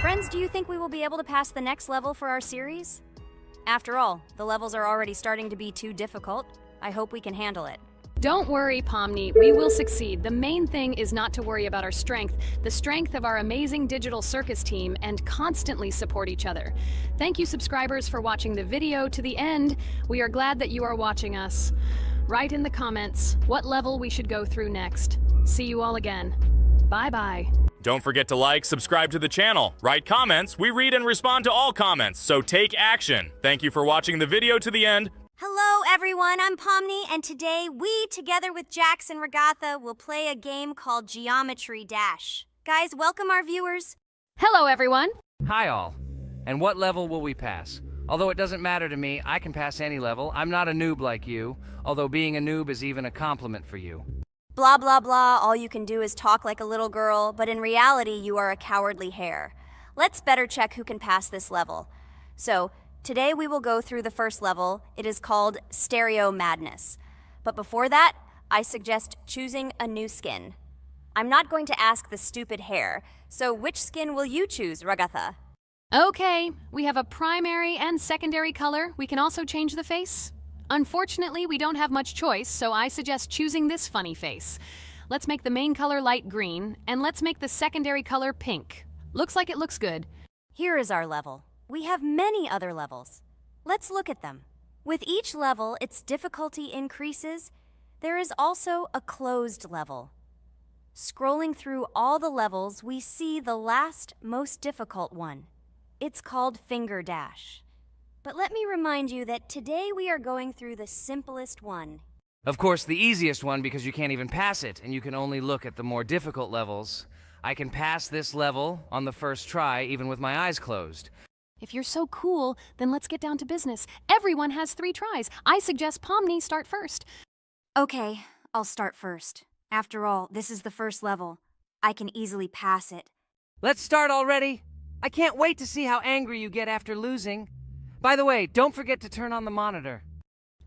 Friends, do you think we will be able to pass the next level for our series? After all, the levels are already starting to be too difficult. I hope we can handle it. Don't worry, Pomni, we will succeed. The main thing is not to worry about our strength, the strength of our amazing digital circus team, and constantly support each other. Thank you, subscribers, for watching the video to the end. We are glad that you are watching us. Write in the comments what level we should go through next. See you all again. Bye-bye. Don't forget to like, subscribe to the channel, write comments. We read and respond to all comments, so take action. Thank you for watching the video to the end. Hello, everyone. I'm Pomni, and today we, together with Jax and Regatha, will play a game called Geometry Dash. Guys, welcome our viewers. Hello, everyone. Hi, all. And what level will we pass? Although it doesn't matter to me, I can pass any level. I'm not a noob like you, although being a noob is even a compliment for you. Blah, blah, blah. All you can do is talk like a little girl, but in reality, you are a cowardly hare. Let's better check who can pass this level. So, today we will go through the first level. It is called Stereo Madness. But before that, I suggest choosing a new skin. I'm not going to ask the stupid hare, so which skin will you choose, Regatha? Okay, we have a primary and secondary color. We can also change the face. Unfortunately, we don't have much choice, so I suggest choosing this funny face. Let's make the main color light green, and let's make the secondary color pink. Looks like it looks good. Here is our level. We have many other levels. Let's look at them. With each level, its difficulty increases. There is also a closed level. Scrolling through all the levels, we see the last, most difficult one. It's called Finger Dash. But let me remind you that today we are going through the simplest one. Of course, the easiest one because you can't even pass it, and you can only look at the more difficult levels. I can pass this level on the first try, even with my eyes closed. If you're so cool, then let's get down to business. Everyone has 3 tries. I suggest Pomni start first. Okay, I'll start first. After all, this is the first level. I can easily pass it. Let's start already! I can't wait to see how angry you get after losing. By the way, don't forget to turn on the monitor.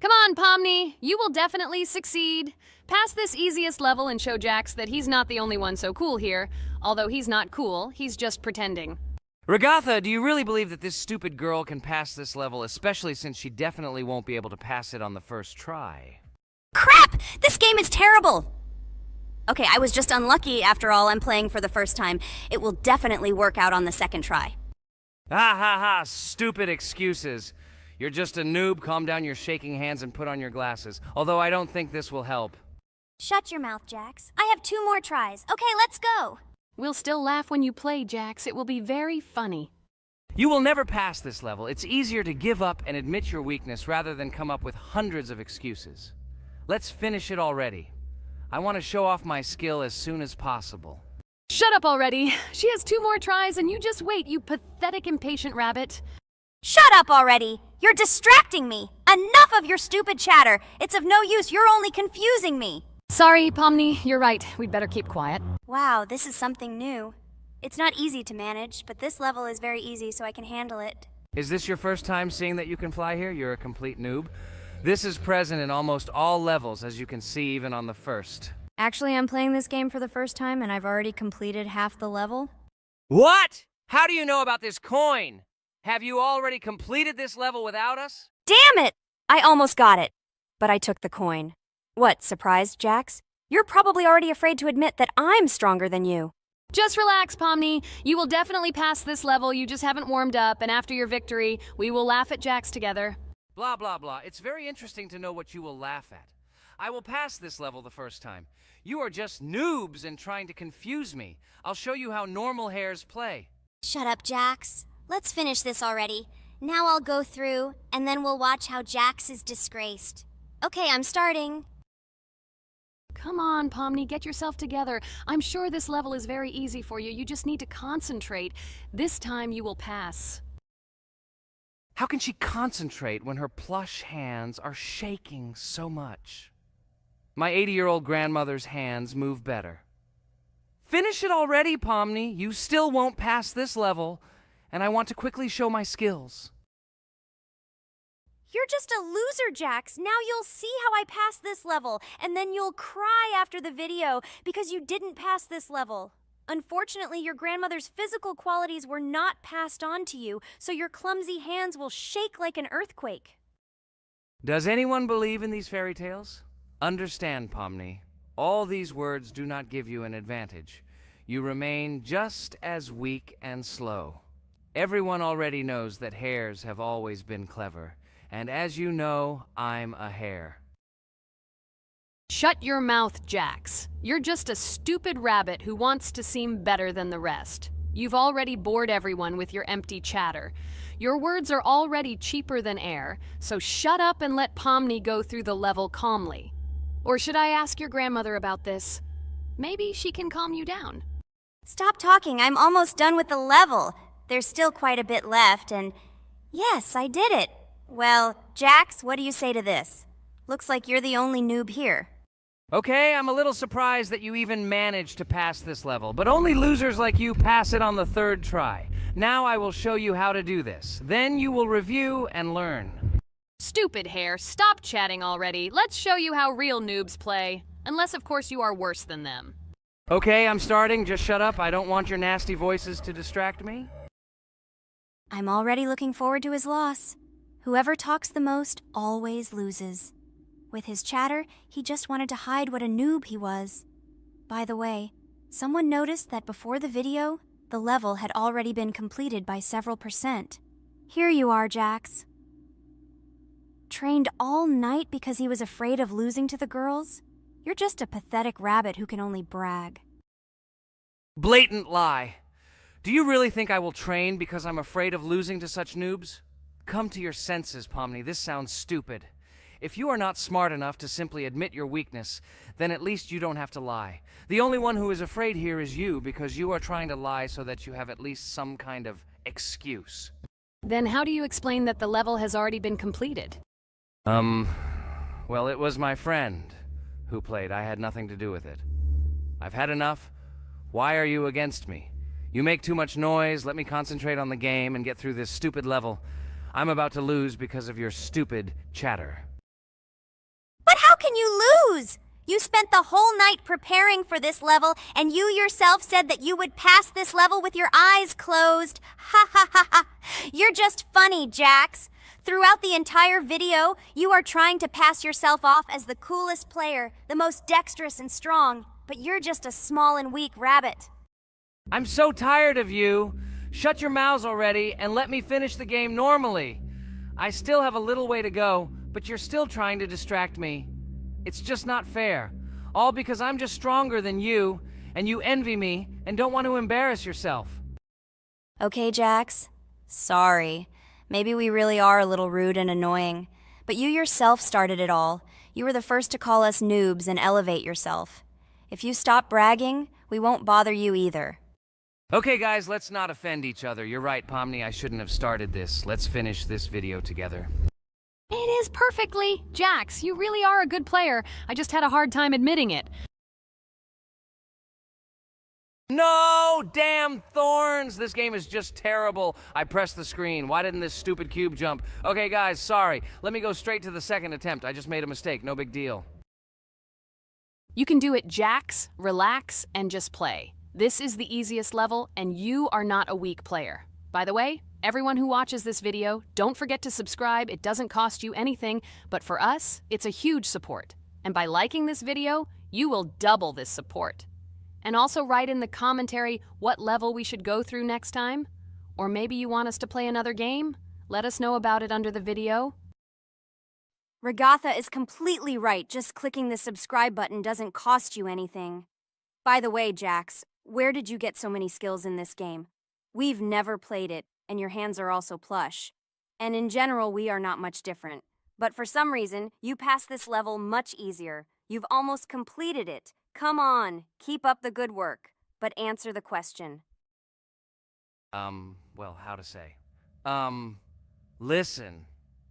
Come on, Pomni. You will definitely succeed. Pass this easiest level and show Jax that he's not the only one so cool here. Although he's not cool, he's just pretending. Regatha, do you really believe that this stupid girl can pass this level, especially since she definitely won't be able to pass it on the first try? Crap! This game is terrible! Okay, I was just unlucky after all. I'm playing for the first time. It will definitely work out on the second try. Ha ha ha, stupid excuses. You're just a noob, calm down your shaking hands and put on your glasses. Although I don't think this will help. Shut your mouth, Jax. I have 2 more tries. Okay, let's go. We'll still laugh when you play, Jax. It will be very funny. You will never pass this level. It's easier to give up and admit your weakness rather than come up with hundreds of excuses. Let's finish it already. I want to show off my skill as soon as possible. Shut up already. She has 2 more tries and you just wait, you pathetic impatient rabbit. Shut up already! You're distracting me! Enough of your stupid chatter! It's of no use, you're only confusing me! Sorry, Pomni, you're right. We'd better keep quiet. Wow, this is something new. It's not easy to manage, but this level is very easy, so I can handle it. Is this your first time seeing that you can fly here? You're a complete noob. This is present in almost all levels, as you can see even on the first. Actually, I'm playing this game for the first time, and I've already completed half the level. What? How do you know about this coin? Have you already completed this level without us? Damn it! I almost got it, but I took the coin. What, surprised, Jax? You're probably already afraid to admit that I'm stronger than you. Just relax, Pomni. You will definitely pass this level, you just haven't warmed up, and after your victory, we will laugh at Jax together. Blah, blah, blah. It's very interesting to know what you will laugh at. I will pass this level the first time. You are just noobs and trying to confuse me. I'll show you how normal hares play. Shut up, Jax. Let's finish this already. Now I'll go through, and then we'll watch how Jax is disgraced. Okay, I'm starting. Come on, Pomni, get yourself together. I'm sure this level is very easy for you. You just need to concentrate. This time you will pass. How can she concentrate when her plush hands are shaking so much? My 80-year-old grandmother's hands move better. Finish it already, Pomni. You still won't pass this level, and I want to quickly show my skills. You're just a loser, Jax. Now you'll see how I pass this level, and then you'll cry after the video because you didn't pass this level. Unfortunately, your grandmother's physical qualities were not passed on to you, so your clumsy hands will shake like an earthquake. Does anyone believe in these fairy tales? Understand, Pomni. All these words do not give you an advantage. You remain just as weak and slow. Everyone already knows that hares have always been clever. And as you know, I'm a hare. Shut your mouth, Jax. You're just a stupid rabbit who wants to seem better than the rest. You've already bored everyone with your empty chatter. Your words are already cheaper than air, so shut up and let Pomni go through the level calmly. Or should I ask your grandmother about this? Maybe she can calm you down. Stop talking. I'm almost done with the level. There's still quite a bit left, and yes, I did it. Well, Jax, what do you say to this? Looks like you're the only noob here. Okay, I'm a little surprised that you even managed to pass this level, but only losers like you pass it on the 3rd try. Now I will show you how to do this. Then you will review and learn. Stupid hare, stop chatting already. Let's show you how real noobs play. Unless, of course, you are worse than them. Okay, I'm starting. Just shut up. I don't want your nasty voices to distract me. I'm already looking forward to his loss. Whoever talks the most always loses. With his chatter, he just wanted to hide what a noob he was. By the way, someone noticed that before the video, the level had already been completed by several %. Here you are, Jax. Trained all night because he was afraid of losing to the girls? You're just a pathetic rabbit who can only brag. Blatant lie. Do you really think I will train because I'm afraid of losing to such noobs? Come to your senses, Pomni. This sounds stupid. If you are not smart enough to simply admit your weakness, then at least you don't have to lie. The only one who is afraid here is you because you are trying to lie so that you have at least some kind of excuse. Then how do you explain that the level has already been completed? Well, it was my friend who played. I had nothing to do with it. I've had enough. Why are you against me? You make too much noise. Let me concentrate on the game and get through this stupid level. I'm about to lose because of your stupid chatter. But how can you lose? You spent the whole night preparing for this level, and you yourself said that you would pass this level with your eyes closed. Ha ha ha ha. You're just funny, Jax. Throughout the entire video, you are trying to pass yourself off as the coolest player, the most dexterous and strong, but you're just a small and weak rabbit. I'm so tired of you. Shut your mouths already and let me finish the game normally. I still have a little way to go, but you're still trying to distract me. It's just not fair. All because I'm just stronger than you, and you envy me and don't want to embarrass yourself. Okay, Jax. Sorry. Maybe we really are a little rude and annoying. But you yourself started it all. You were the first to call us noobs and elevate yourself. If you stop bragging, we won't bother you either. Okay, guys, let's not offend each other. You're right, Pomni, I shouldn't have started this. Let's finish this video together. It is perfectly. Jax, you really are a good player. I just had a hard time admitting it. No! Damn thorns! This game is just terrible. I pressed the screen. Why didn't this stupid cube jump? Okay, guys, sorry. Let me go straight to the second attempt. I just made a mistake. No big deal. You can do it, Jax, relax, and just play. This is the easiest level, and you are not a weak player. By the way, everyone who watches this video, don't forget to subscribe. It doesn't cost you anything, but for us, it's a huge support. And by liking this video, you will double this support. And also write in the commentary what level we should go through next time. Or maybe you want us to play another game? Let us know about it under the video. Regatha is completely right. Just clicking the subscribe button doesn't cost you anything. By the way, Jax, where did you get so many skills in this game? We've never played it, and your hands are also plush. And in general, we are not much different. But for some reason, you passed this level much easier. You've almost completed it. Come on, keep up the good work, but answer the question. Well, how to say? Listen.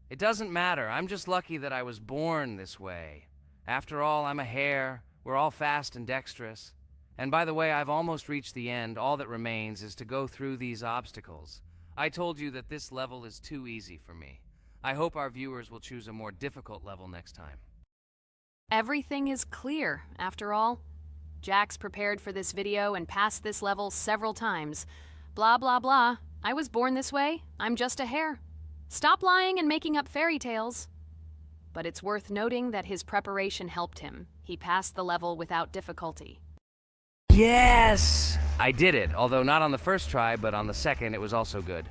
It doesn't matter. I'm just lucky that I was born this way. After all, I'm a hare. We're all fast and dexterous. And by the way, I've almost reached the end. All that remains is to go through these obstacles. I told you that this level is too easy for me. I hope our viewers will choose a more difficult level next time. Everything is clear, after all. Jax prepared for this video and passed this level several times. Blah, blah, blah. I was born this way. I'm just a hare. Stop lying and making up fairy tales. But it's worth noting that his preparation helped him. He passed the level without difficulty. Yes! I did it, although not on the first try, but on the second it was also good.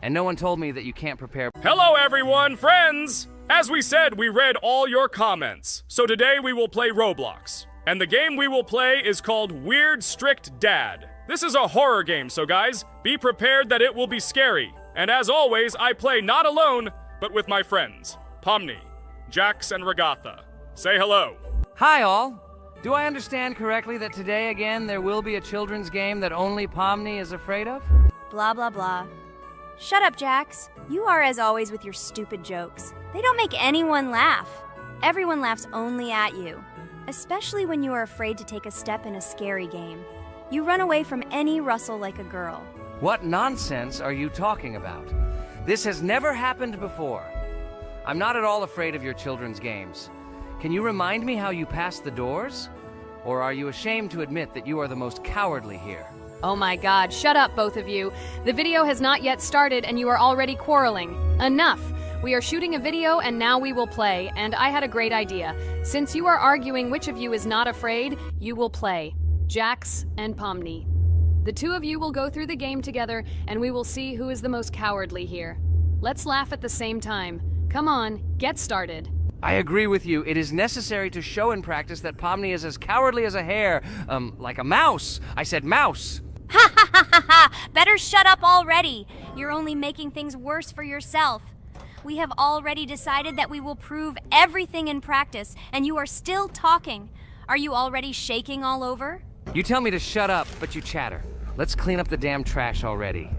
And no one told me that you can't prepare. Hello, everyone, friends! As we said, we read all your comments. So today we will play Roblox. And the game we will play is called Weird Strict Dad. This is a horror game, so guys, be prepared that it will be scary. And as always, I play not alone, but with my friends, Pomni, Jax, and Regatha. Say hello. Hi, all. Do I understand correctly that today again there will be a children's game that only Pomni is afraid of? Blah, blah, blah. Shut up, Jax. You are as always with your stupid jokes. They don't make anyone laugh. Everyone laughs only at you, especially when you are afraid to take a step in a scary game. You run away from any rustle like a girl. What nonsense are you talking about? This has never happened before. I'm not at all afraid of your children's games. Can you remind me how you passed the doors? Or are you ashamed to admit that you are the most cowardly here? Oh my god, shut up, both of you. The video has not yet started and you are already quarreling. Enough. We are shooting a video and now we will play, and I had a great idea. Since you are arguing which of you is not afraid, you will play. Jax and Pomni. The two of you will go through the game together, and we will see who is the most cowardly here. Let's laugh at the same time. Come on, get started. I agree with you. It is necessary to show in practice that Pomni is as cowardly as a hare. Like a mouse. I said mouse. Ha ha ha ha ha! Better shut up already. You're only making things worse for yourself. We have already decided that we will prove everything in practice, and you are still talking. Are you already shaking all over? You tell me to shut up, but you chatter. Let's clean up the damn trash already.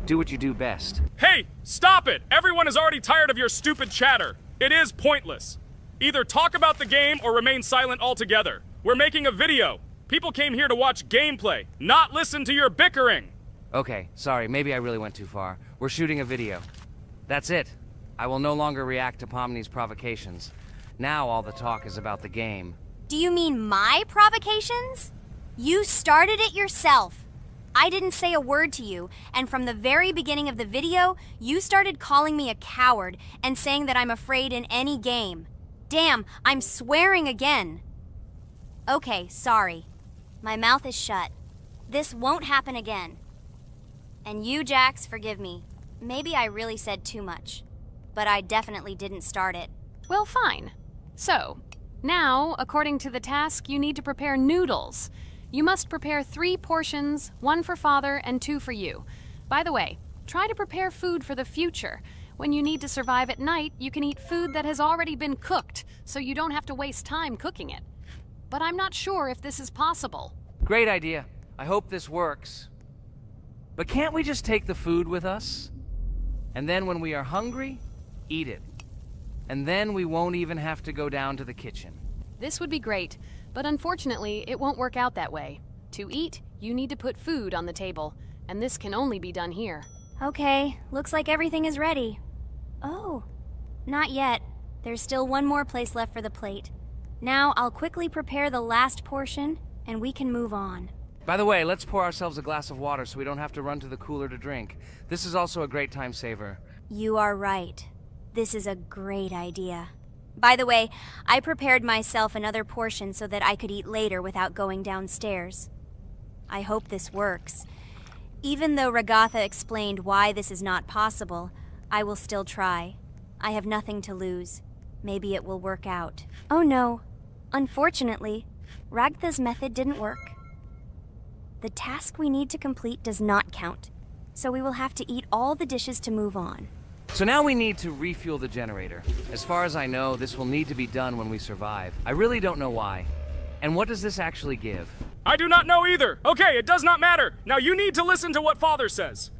Do what you do best. Hey, stop it! Everyone is already tired of your stupid chatter. It is pointless. Either talk about the game or remain silent altogether. We're making a video. People came here to watch gameplay, not listen to your bickering. Okay, sorry, maybe I really went too far. We're shooting a video. That's it. I will no longer react to Pomni's provocations. Now all the talk is about the game. Do you mean my provocations? You started it yourself. I didn't say a word to you, and from the very beginning of the video, you started calling me a coward and saying that I'm afraid in any game. Damn, I'm swearing again. Okay, sorry. My mouth is shut. This won't happen again. And you, Jax, forgive me. Maybe I really said too much, but I definitely didn't start it. Well, fine. So, now, according to the task, you need to prepare noodles. You must prepare 3 portions, 1 for Father and 2 for you. By the way, try to prepare food for the future. When you need to survive at night, you can eat food that has already been cooked, so you don't have to waste time cooking it. But I'm not sure if this is possible. Great idea. I hope this works. But can't we just take the food with us? And then when we are hungry, eat it. And then we won't even have to go down to the kitchen. This would be great, but unfortunately, it won't work out that way. To eat, you need to put food on the table, and this can only be done here. Okay, looks like everything is ready. Oh, not yet. There's still one more place left for the plate. Now I'll quickly prepare the last portion, and we can move on. By the way, let's pour ourselves a glass of water so we don't have to run to the cooler to drink. This is also a great time saver. You are right. This is a great idea. By the way, I prepared myself another portion so that I could eat later without going downstairs. I hope this works. Even though Ragatha explained why this is not possible, I will still try. I have nothing to lose. Maybe it will work out. Oh no. Unfortunately, Ragatha's method didn't work. The task we need to complete does not count, so we will have to eat all the dishes to move on. So now we need to refuel the generator. As far as I know, this will need to be done when we survive. I really don't know why. And what does this actually give? I do not know either. Okay, it does not matter. Now you need to listen to what Father says.